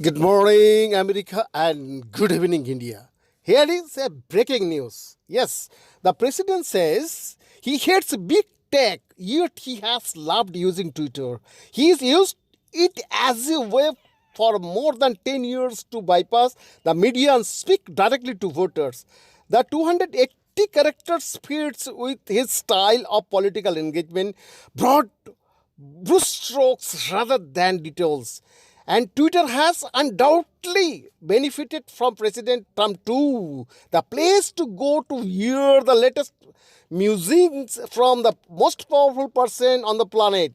Good morning, America, and good evening, India. Here is a breaking news. Yes, the president says he hates big tech, yet he has loved using Twitter. He's used it as a way for more than 10 years to bypass the media and speak directly to voters. The 280 characters fits with his style of political engagement, broad brushstrokes rather than details. And Twitter has undoubtedly benefited from President Trump too. The place to go to hear the latest musings from the most powerful person on the planet.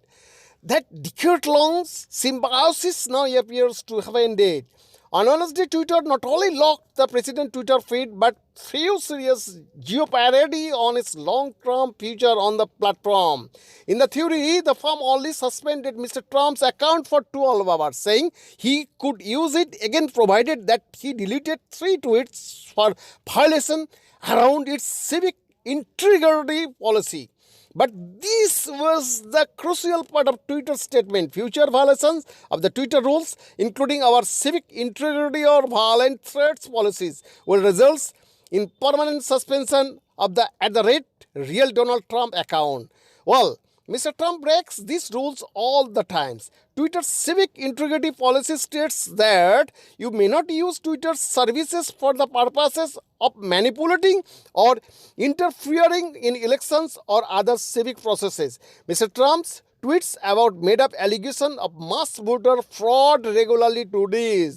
That decade-long symbiosis now appears to have ended. On Wednesday, Twitter not only locked the president's Twitter feed but threw serious jeopardy on its long-term future on the platform. In the theory, the firm only suspended Mr. Trump's account for 12 hours, saying he could use it again provided that he deleted 3 tweets for violation around its civic integrity policy. But this was the crucial part of Twitter's statement. Future violations of the Twitter rules, including our civic integrity or violent threats policies, will result in permanent suspension of the at the rate real Donald Trump account. Well, Mr. Trump breaks these rules all the times. Twitter's civic integrity policy states that you may not use Twitter's services for the purposes of manipulating or interfering in elections or other civic processes. Mr. Trump's tweets about made-up allegation of mass voter fraud regularly today.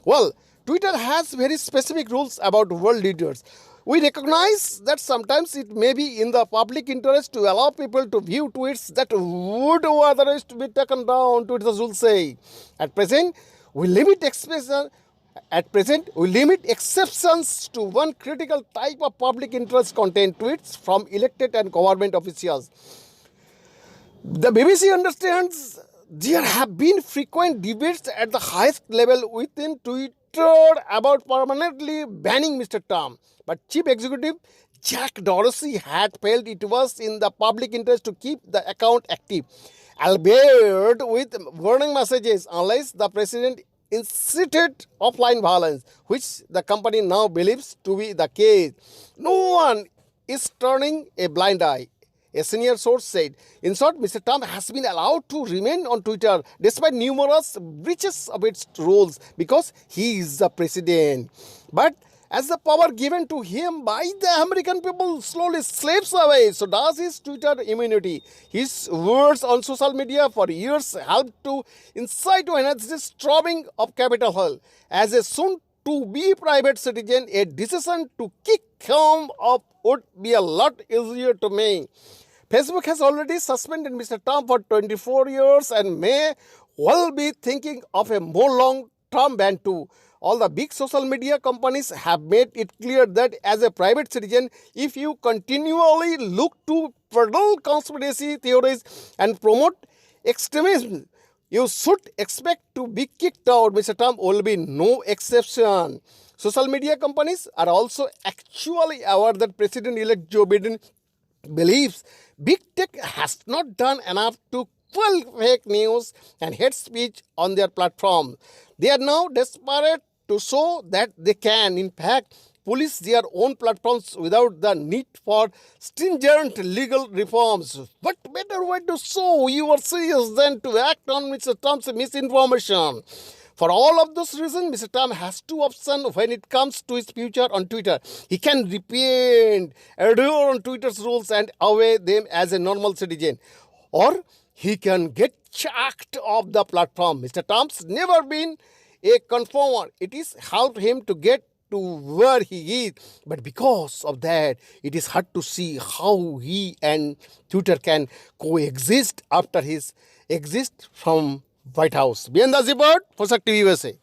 Well, Twitter has very specific rules about world leaders. We recognize that sometimes it may be in the public interest to allow people to view tweets that would otherwise be taken down, Twitter will say. At present, we limit expression. we limit exceptions to one critical type of public interest content tweets from elected and government officials. The BBC understands there have been frequent debates at the highest level within Twitter about permanently banning Mr. Trump. But Chief Executive Jack Dorsey had felt it was in the public interest to keep the account active, albeit with warning messages, unless the president incited offline violence, which the company now believes to be the case. No one is turning a blind eye, a senior source said. In short, Mr. Trump has been allowed to remain on Twitter despite numerous breaches of its rules because he is the president. But as the power given to him by the American people slowly slips away, so does his Twitter immunity. His words on social media for years helped to incite to enhance the storming of Capitol Hill. As a soon-to-be private citizen, a decision to kick him up would be a lot easier to make. Facebook has already suspended Mr. Trump for 24 years and may well be thinking of a more long-term ban too. All the big social media companies have made it clear that as a private citizen, if you continually look to peddle conspiracy theories and promote extremism, you should expect to be kicked out. Mr. Trump will be no exception. Social media companies are also actually aware that President-elect Joe Biden believes big tech has not done enough to quell fake news and hate speech on their platform. They are now desperate to show that they can, in fact, police their own platforms without the need for stringent legal reforms. What better way to show you are serious than to act on Mr. Trump's misinformation? For all of those reasons, Mr. Trump has two options when it comes to his future on Twitter. He can repent, adhere on Twitter's rules and obey them as a normal citizen. Or he can get chucked off the platform. Mr. Trump's never been a conformer. It has helped him to get to where he is. But because of that, it is hard to see how he and Twitter can coexist after his exit from White House. Bien Dazibard for Sakti USA.